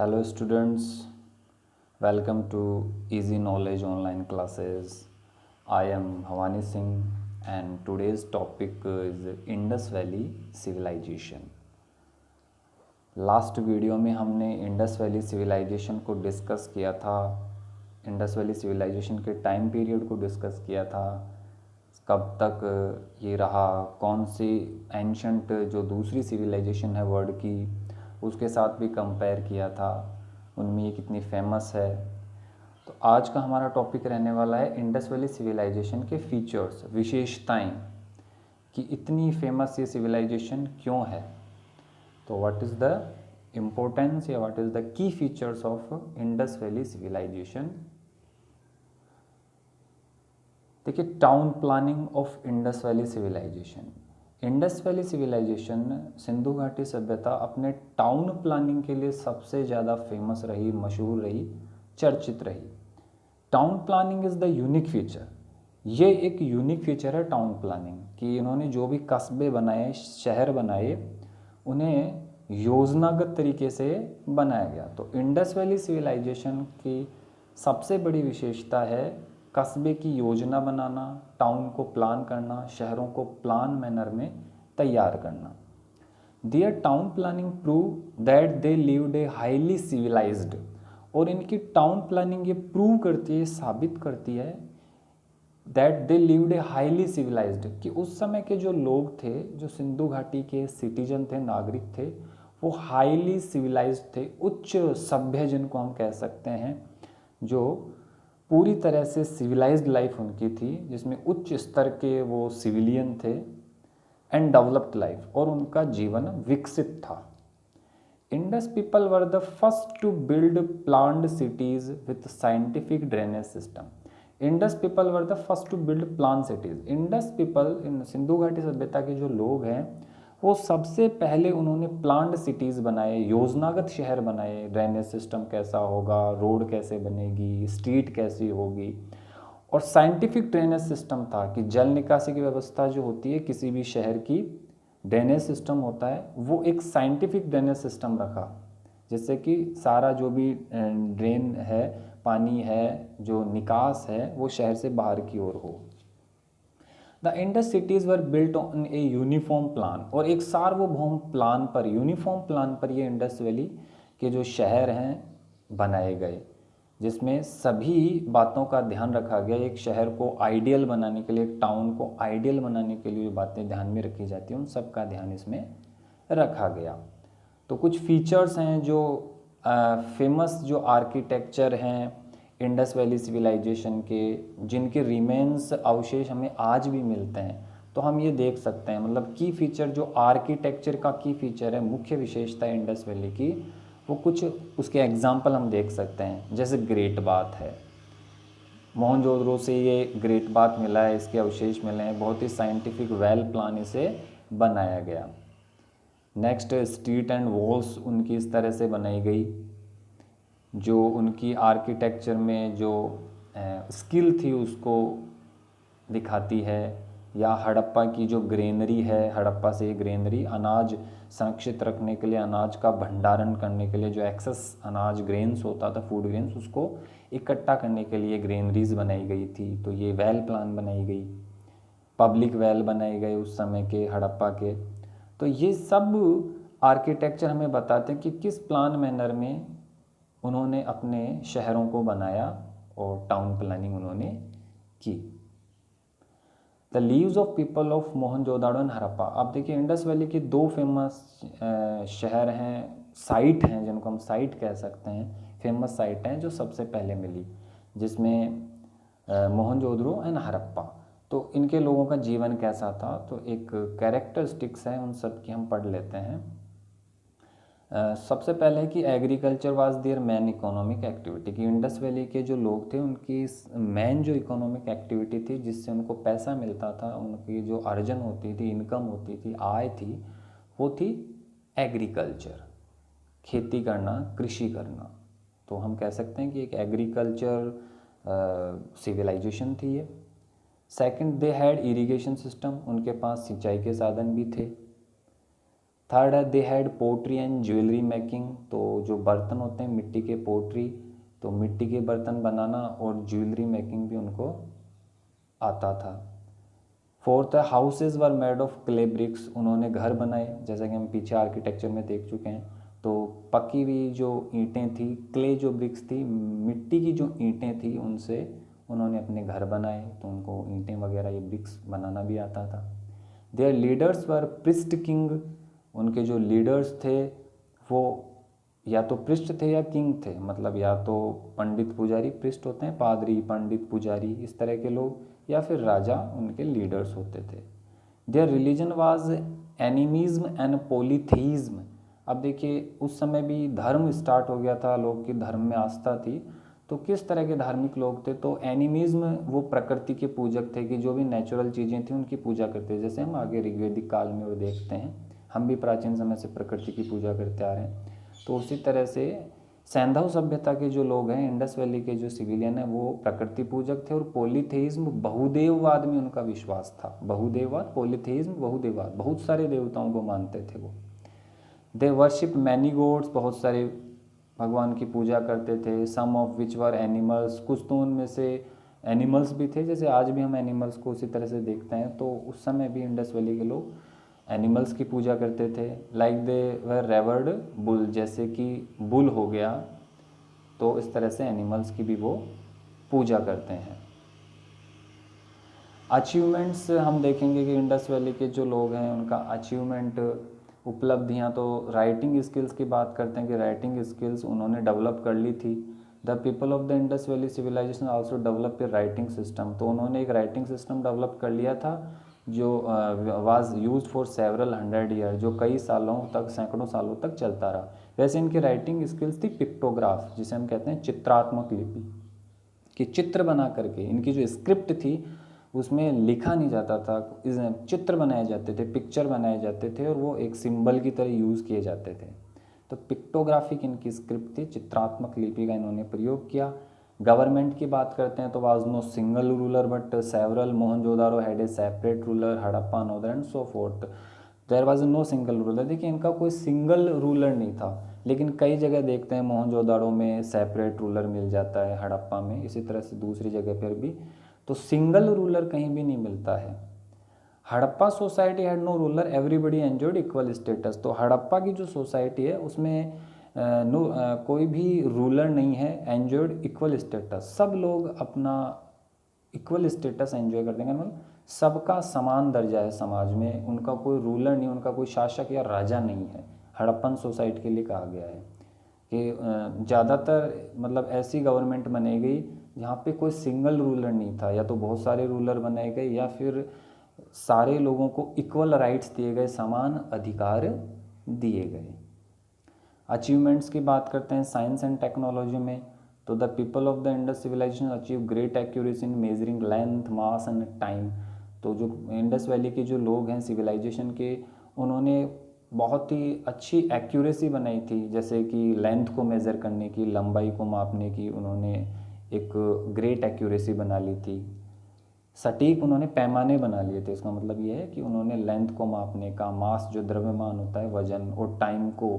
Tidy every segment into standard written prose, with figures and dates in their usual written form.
Hello students, welcome to Easy Knowledge online classes. I am Bhavani Singh and today's topic is Indus Valley Civilization. Last video में हमने Indus Valley civilisation को discuss किया था। Indus Valley civilisation के time period को discuss किया था, कब तक ये रहा, कौन सी एंशंट जो दूसरी सिविलाइजेशन है वर्ल्ड की उसके साथ भी कंपेयर किया था, उनमें ये कितनी फेमस है। तो आज का हमारा टॉपिक रहने वाला है इंडस वैली सिविलाइजेशन के फीचर्स, विशेषताएं, कि इतनी फेमस ये सिविलाइजेशन क्यों है। तो व्हाट इज़ द इम्पोर्टेंस या what is the key features of Indus Valley civilisation. देखिए, town planning of Indus Valley civilisation. Indus Valley civilisation सिंधु घाटी सभ्यता अपने टाउन प्लानिंग के लिए सबसे ज़्यादा फेमस रही, मशहूर रही, चर्चित रही। Town planning is the unique feature. ये एक यूनिक फीचर है टाउन प्लानिंग कि इन्होंने जो भी कस्बे बनाए, शहर बनाए, उन्हें योजनागत तरीके से बनाया गया। तो इंडस वैली सिविलाइजेशन की सबसे बड़ी विशेषता है कस्बे की योजना बनाना, टाउन को प्लान करना, शहरों को प्लान मैनर में तैयार करना। Their town planning prove that they lived a highly civilised. और इनकी टाउन प्लानिंग ये प्रूव करती है, साबित करती है that they lived a highly civilised, कि उस समय के जो लोग थे, जो सिंधु घाटी के सिटीजन थे, नागरिक थे, वो हाईली सिविलाइज्ड थे, उच्च सभ्य जिनको हम कह सकते हैं, जो पूरी तरह से सिविलाइज्ड लाइफ उनकी थी, जिसमें उच्च स्तर के वो सिविलियन थे, एंड डेवलप्ड लाइफ, और उनका जीवन विकसित था। Indus people were the first to build planned cities with scientific drainage system. Indus people were the first to build plan cities. Indus people, इन सिंधु घाटी सभ्यता के जो लोग हैं, वो सबसे पहले उन्होंने प्लान्ड सिटीज़ बनाए, योजनागत शहर बनाए। ड्रेनेज सिस्टम कैसा होगा, रोड कैसे बनेगी, स्ट्रीट कैसी होगी, और साइंटिफिक ड्रेनेज सिस्टम था कि जल निकासी की व्यवस्था जो होती है किसी भी शहर की, ड्रेनेज सिस्टम होता है, वो एक साइंटिफिक ड्रेनेज सिस्टम रखा, जिससे कि सारा जो भी ड्रेन है, पानी है, जो निकास है, वो शहर से बाहर की ओर हो। The Indus cities were built on a uniform plan. और एक सार्वभौम प्लान पर, यूनिफॉर्म प्लान पर ये इंडस वैली के जो शहर हैं बनाए गए, जिसमें सभी बातों का ध्यान रखा गया। एक शहर को आइडियल बनाने के लिए, एक टाउन को आइडियल बनाने के लिए जो बातें ध्यान में रखी जाती हैं, उन सब का ध्यान इसमें रखा गया। तो कुछ फीचर्स हैं जो फेमस जो आर्किटेक्चर हैं इंडस वैली सिविलाइजेशन के, जिनके रिमेन्स अवशेष हमें आज भी मिलते हैं, तो हम ये देख सकते हैं। मतलब की फीचर, जो आर्किटेक्चर का की फीचर है, मुख्य विशेषता है इंडस वैली की, वो कुछ उसके एग्जाम्पल हम देख सकते हैं। जैसे ग्रेट बाथ है, मोहनजोदड़ो से ये ग्रेट बाथ मिला है, इसके अवशेष मिले हैं, बहुत ही साइंटिफिक वेल प्लान इसे बनाया गया। नेक्स्ट, स्ट्रीट एंड वॉल्स उनकी इस तरह से बनाई गई, जो उनकी आर्किटेक्चर में जो स्किल थी उसको दिखाती है। या हड़प्पा की जो ग्रेनरी है, हड़प्पा से ग्रेनरी, अनाज संरक्षित रखने के लिए, अनाज का भंडारण करने के लिए, जो एक्सेस अनाज ग्रेन्स होता था, फूड ग्रेन्स, उसको इकट्ठा करने के लिए ग्रेनरीज बनाई गई थी। तो ये वेल प्लान बनाई गई, पब्लिक वेल बनाए गए उस समय के हड़प्पा के। तो ये सब आर्किटेक्चर हमें बताते हैं कि किस प्लान मैनर में उन्होंने अपने शहरों को बनाया और टाउन प्लानिंग उन्होंने की। The leaves of people of Mohenjodaro and Harappa. अब देखिए, इंडस वैली के दो फेमस शहर हैं, साइट हैं, जिनको हम साइट कह सकते हैं, फेमस साइट हैं जो सबसे पहले मिली, जिसमें मोहनजोदड़ो एंड हड़प्पा। तो इनके लोगों का जीवन कैसा था, तो एक कैरेक्टरिस्टिक्स है, उन सब की हम पढ़ लेते हैं। सबसे पहले है कि agriculture was their main economic activity, कि इंडस वैली के जो लोग थे उनकी मेन जो इकोनॉमिक एक्टिविटी थी, जिससे उनको पैसा मिलता था, उनकी जो अर्जन होती थी, इनकम होती थी, आय थी, वो थी एग्रीकल्चर, खेती करना, कृषि करना। तो हम कह सकते हैं कि एक एग्रीकल्चर सिविलाइजेशन थी ये। Second, they had irrigation system, उनके पास सिंचाई के साधन भी थे। थर्ड है they had pottery and jewellery making, तो जो बर्तन होते हैं मिट्टी के, पोट्री तो मिट्टी के बर्तन बनाना, और ज्वेलरी मेकिंग भी उनको आता था। फोर्थ है houses were made of clay bricks, उन्होंने घर बनाए, जैसा कि हम पीछे आर्किटेक्चर में देख चुके हैं। तो पकी हुई जो ईंटें थी, क्ले जो ब्रिक्स थी, मिट्टी की जो ईंटें थी, उनसे उन्होंने अपने घर बनाए, तो उनको ईंटें वगैरह ये ब्रिक्स बनाना भी आता था। There leaders were priest king, उनके जो लीडर्स थे वो या तो पृष्ठ थे या किंग थे, मतलब या तो पंडित पुजारी, पृष्ठ होते हैं पादरी, पंडित पुजारी, इस तरह के लोग, या फिर राजा उनके लीडर्स होते थे। Their religion was animism and polytheism, अब देखिए उस समय भी धर्म स्टार्ट हो गया था, लोग की धर्म में आस्था थी। तो किस तरह के धार्मिक लोग थे, तो एनिमिज्म वो प्रकृति के पूजक थे कि जो भी नेचुरल चीज़ें थी उनकी पूजा करते थे, जैसे हम आगे ऋग्वेदिक काल में वो देखते हैं, हम भी प्राचीन समय से प्रकृति की पूजा करते आ रहे हैं। तो उसी तरह से सैंधव सभ्यता के जो लोग हैं, इंडस वैली के जो सिविलियन हैं, वो प्रकृति पूजक थे, और पॉलीथेइज्म बहुदेववाद में उनका विश्वास था। बहुदेववाद, पॉलीथेइज्म बहुदेववाद, बहुत सारे देवताओं को मानते थे वो। दे वर्शिप मैनी गॉड्स, बहुत सारे भगवान की पूजा करते थे। सम ऑफ विच वर एनिमल्स, कुछ तो उनमें से एनिमल्स भी थे, जैसे आज भी हम एनिमल्स को उसी तरह से देखते हैं, तो उस समय भी इंडस वैली के लोग एनिमल्स की पूजा करते थे। Like they were reward bull, जैसे कि बुल हो गया, तो इस तरह से एनिमल्स की भी वो पूजा करते हैं। अचीवमेंट्स हम देखेंगे कि इंडस वैली के जो लोग हैं उनका अचीवमेंट, उपलब्धियां, तो राइटिंग स्किल्स की बात करते हैं कि राइटिंग स्किल्स उन्होंने डेवलप कर ली थी। The people of the Indus Valley civilisation also develop a writing system, तो उन्होंने एक राइटिंग सिस्टम डेवलप कर लिया था जो was used for several 100 year, जो कई सालों तक, सैकड़ों सालों तक चलता रहा। वैसे इनकी राइटिंग स्किल्स थी पिक्टोग्राफ, जिसे हम कहते हैं चित्रात्मक लिपि, कि चित्र बना करके, इनकी जो स्क्रिप्ट थी उसमें लिखा नहीं जाता था, चित्र बनाए जाते थे, पिक्चर बनाए जाते थे, और वो एक सिंबल की तरह यूज़ किए जाते थे। तो पिक्टोग्राफिक इनकी स्क्रिप्ट थी, चित्रात्मक लिपि का इन्होंने प्रयोग किया। गवर्नमेंट की बात करते हैं तो was no single ruler but several, Mohenjodaro had a separate ruler, Harappa another and so forth. There was no single ruler, देखिए इनका कोई सिंगल रूलर नहीं था, लेकिन कई जगह देखते हैं मोहनजोदाड़ो में सेपरेट रूलर मिल जाता है, हड़प्पा में, इसी तरह से दूसरी जगह पर भी, तो सिंगल रूलर कहीं भी नहीं मिलता है। Harappa society had no ruler, everybody enjoyed equal status, तो हड़प्पा की जो सोसाइटी है उसमें कोई भी रूलर नहीं है, एंजॉयड इक्वल स्टेटस, सब लोग अपना इक्वल स्टेटस एंजॉय करते हैं, मतलब सबका समान दर्जा है समाज में, उनका कोई रूलर नहीं, उनका कोई शासक या राजा नहीं है। हड़प्पन सोसाइटी के लिए कहा गया है कि ज़्यादातर मतलब ऐसी गवर्नमेंट बनेगी जहाँ पे कोई सिंगल रूलर नहीं था, या तो बहुत सारे रूलर बनाए गए, या फिर सारे लोगों को इक्वल राइट्स दिए गए, समान अधिकार दिए गए। अचीवमेंट्स की बात करते हैं साइंस एंड टेक्नोलॉजी में, तो the people of the Indus civilisation achieve great accuracy in measuring length, mass and time, तो जो इंडस वैली के जो लोग हैं सिविलाइजेशन के, उन्होंने बहुत ही अच्छी एक्यूरेसी बनाई थी, जैसे कि लेंथ को मेज़र करने की, लंबाई को मापने की, उन्होंने एक ग्रेट एक्यूरेसी बना ली थी। सटीक उन्होंने पैमाने बना लिए थे, इसका मतलब ये है कि उन्होंने लेंथ को मापने का, मास जो द्रव्यमान होता है वजन, और टाइम को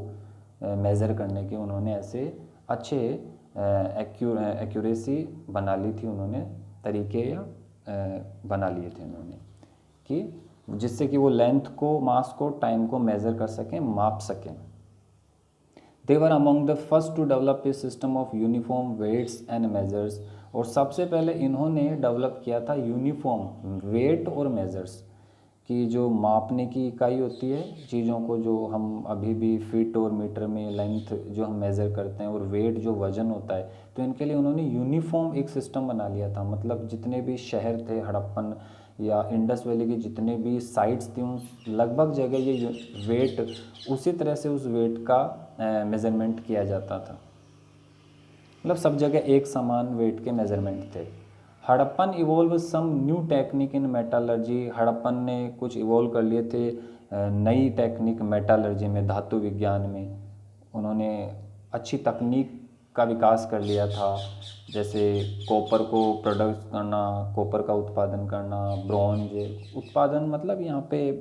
मेज़र करने के उन्होंने ऐसे अच्छे एक्यूरेसी बना ली थी, उन्होंने तरीके या बना लिए थे उन्होंने, कि जिससे कि वो लेंथ को, मास को, टाइम को मेज़र कर सकें, माप सकें। They were among the first to develop a system of uniform weights and measures, और सबसे पहले इन्होंने डेवलप किया था यूनिफॉर्म वेट और मेजर्स, कि जो मापने की इकाई होती है चीज़ों को, जो हम अभी भी फीट और मीटर में लेंथ जो हम मेज़र करते हैं, और वेट जो वज़न होता है, तो इनके लिए उन्होंने यूनिफॉर्म एक सिस्टम बना लिया था। मतलब जितने भी शहर थे हड़प्पन या इंडस वैली की जितने भी साइट्स थी, उन लगभग जगह ये वेट, उसी तरह से उस वेट का मेज़रमेंट किया जाता था, मतलब सब जगह एक समान वेट के मेज़रमेंट थे। Harappan evolve some new technique in metallurgy, Harappan ने कुछ इवोल्व कर लिए थे नई टेक्निक मेटालर्जी में, धातु विज्ञान में, उन्होंने अच्छी तकनीक का विकास कर लिया था, जैसे कॉपर को प्रोडक्ट करना, कॉपर का उत्पादन करना, ब्रॉन्ज उत्पादन, मतलब यहाँ पे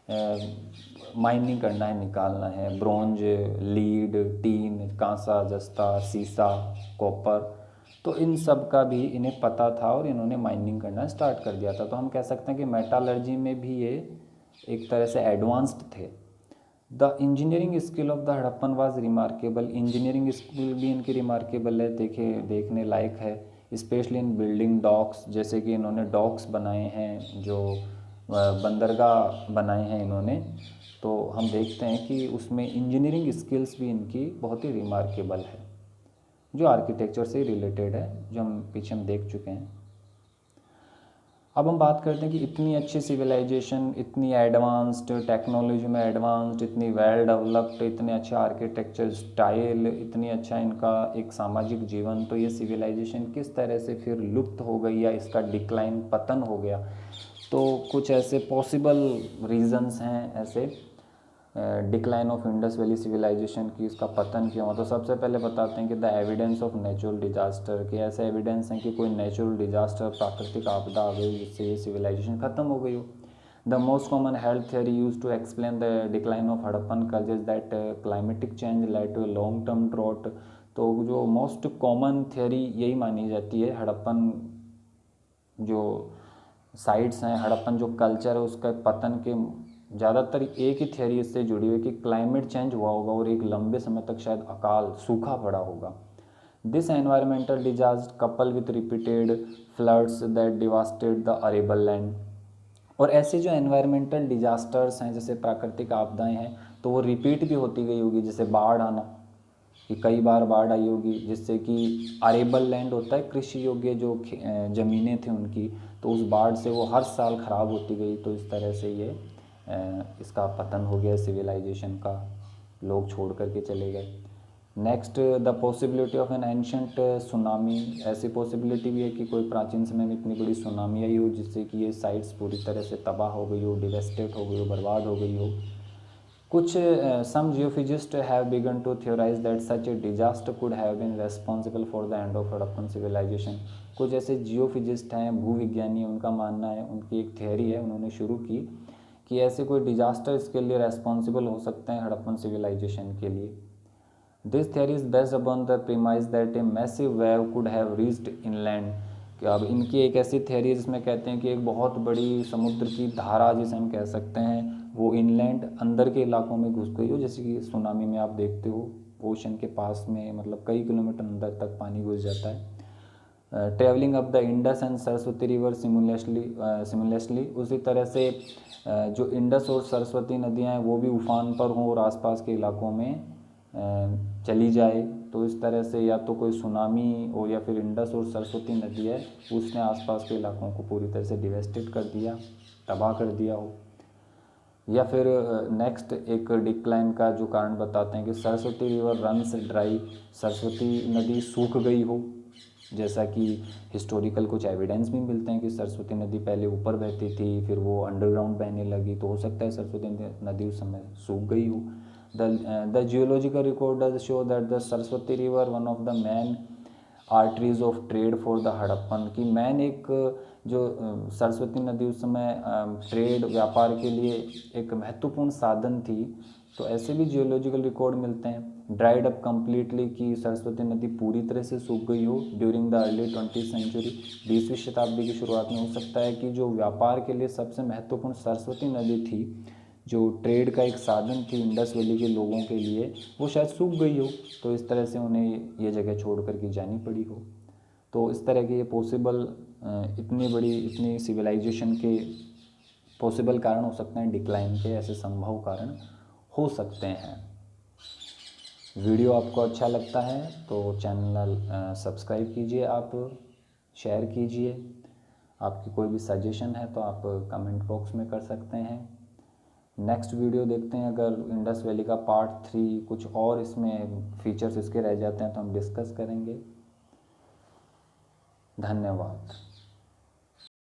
माइनिंग करना है, निकालना है, ब्रोंज, लीड, टीन, कांसा, जस्ता, सीसा, कॉपर, तो इन सब का भी इन्हें पता था और इन्होंने माइनिंग करना स्टार्ट कर दिया था। तो हम कह सकते हैं कि मेटालर्जी में भी ये एक तरह से एडवांस्ड थे। The engineering skill of the Harappan was remarkable, engineering skill भी इनकी रिमार्केबल है, देखने लायक है, स्पेशली इन बिल्डिंग डॉक्स, जैसे कि इन्होंने डॉक्स बनाए हैं, जो बंदरगाह बनाए हैं इन्होंने। तो हम देखते हैं कि उसमें इंजीनियरिंग स्किल्स भी इनकी बहुत ही रिमार्केबल है, जो आर्किटेक्चर से रिलेटेड है, जो हम पीछे देख चुके हैं। अब हम बात करते हैं कि इतनी अच्छी सिविलाइजेशन, इतनी एडवांस्ड टेक्नोलॉजी में एडवांस्ड, इतनी वेल डेवलप्ड, इतने अच्छा आर्किटेक्चर स्टाइल, इतनी अच्छा इनका एक सामाजिक जीवन, तो ये सिविलाइजेशन किस तरह से फिर लुप्त हो गई या इसका डिक्लाइन, पतन हो गया? तो कुछ ऐसे पॉसिबल रीजंस हैं ऐसे decline of Indus Valley civilisation की, इसका पतन क्यों हुआ। तो सबसे पहले बताते हैं कि the evidence of natural disaster, कि ऐसे एविडेंस हैं कि कोई नेचुरल डिजास्टर, प्राकृतिक आपदा आ गई जिससे ये सिविलाइजेशन ख़त्म हो गई हो। The most common health theory use to explain the decline of Harappan culture is that climatic change led to long term drought. तो जो मोस्ट कॉमन थियरी यही मानी जाती है, हड़प्पन जो साइट्स हैं, हड़प्पन जो कल्चर है उसका पतन के ज़्यादातर एक ही थियरी इससे जुड़ी हुई कि क्लाइमेट चेंज हुआ होगा और एक लंबे समय तक शायद अकाल, सूखा पड़ा होगा। This environmental disaster couple with repeated floods that devastated the arable land. और ऐसे जो एनवायरमेंटल डिजास्टर्स हैं, जैसे प्राकृतिक आपदाएं हैं, तो वो रिपीट भी होती गई होगी, जैसे बाढ़ आना, कि कई बार बाढ़ आई होगी, जिससे कि अरेबल लैंड होता है कृषि योग्य जो ज़मीनें थी उनकी, तो उस बाढ़ से वो हर साल ख़राब होती गई। तो इस तरह से ये इसका पतन हो गया सिविलाइजेशन का, लोग छोड़ करके चले गए। Next, the possibility of an ancient tsunami, ऐसी पॉसिबिलिटी भी है कि कोई प्राचीन समय में इतनी बड़ी सुनामी आई हो जिससे कि ये साइट्स पूरी तरह से तबाह हो गई हो, डिवेस्टेट हो गई हो, बर्बाद हो गई हो। कुछ some geophysists have begun to theorize that such a disaster could have been responsible for the end of Harappan civilization। कुछ ऐसे जियोफिजिस्ट हैं, भूविज्ञानी, उनका मानना है, उनकी एक थियरी है, उन्होंने शुरू की कि ऐसे कोई डिजास्टर इसके लिए रेस्पॉन्सिबल हो सकते हैं हड़प्पन सिविलाइजेशन के लिए। This theory is based upon the premise that a massive wave could have reached inland. कि अब इनकी एक ऐसी थियरी जिसमें कहते हैं कि एक बहुत बड़ी समुद्र की धारा, जिसे हम कह सकते हैं, वो इनलैंड अंदर के इलाकों में घुस गई हो, जैसे कि सुनामी में आप देखते हो ओशन के पास में, मतलब कई किलोमीटर अंदर तक पानी घुस जाता है। Travelling up the Indus and Saraswati river simultaneously, उसी तरह से जो इंडस और सरस्वती नदियाँ हैं वो भी उफान पर हों और आसपास के इलाकों में चली जाए। तो इस तरह से या तो कोई सुनामी हो या फिर इंडस और सरस्वती नदी है, उसने आसपास के इलाकों को पूरी तरह से डिवेस्टेट कर दिया, तबाह कर दिया हो। या फिर नेक्स्ट एक डिक्लाइन का जो कारण बताते हैं कि Saraswati river runs dry, Saraswati नदी सूख गई हो, जैसा कि हिस्टोरिकल कुछ एविडेंस भी मिलते हैं कि सरस्वती नदी पहले ऊपर बहती थी, फिर वो अंडरग्राउंड बहने लगी, तो हो सकता है सरस्वती नदी उस समय सूख गई हो। The geological record does show that the Saraswati river one of the man arteries of trade for the Harappan, की मैन एक जो सरस्वती नदी उस समय ट्रेड, व्यापार के लिए एक महत्वपूर्ण साधन थी। तो ऐसे भी जियोलॉजिकल रिकॉर्ड मिलते हैं। ड्राइड अप कम्प्लीटली, कि सरस्वती नदी पूरी तरह से सूख गई हो during the early 20th century, 20वीं शताब्दी की शुरुआत में। हो सकता है कि जो व्यापार के लिए सबसे महत्वपूर्ण सरस्वती नदी थी, जो ट्रेड का एक साधन थी इंडस वैली के लोगों के लिए, वो शायद सूख गई हो, तो इस तरह से उन्हें ये जगह छोड़ कर के जानी पड़ी हो। तो इस तरह के ये पॉसिबल, इतनी बड़ी, इतनी सिविलाइजेशन के पॉसिबल कारण हो सकते हैं डिक्लाइन के, ऐसे संभव कारण हो सकते हैं। वीडियो आपको अच्छा लगता है तो चैनल सब्सक्राइब कीजिए, आप शेयर कीजिए। आपकी कोई भी सजेशन है तो आप कमेंट बॉक्स में कर सकते हैं। नेक्स्ट वीडियो देखते हैं, अगर इंडस वैली का पार्ट 3 कुछ और इसमें फीचर्स इसके रह जाते हैं तो हम डिस्कस करेंगे। धन्यवाद।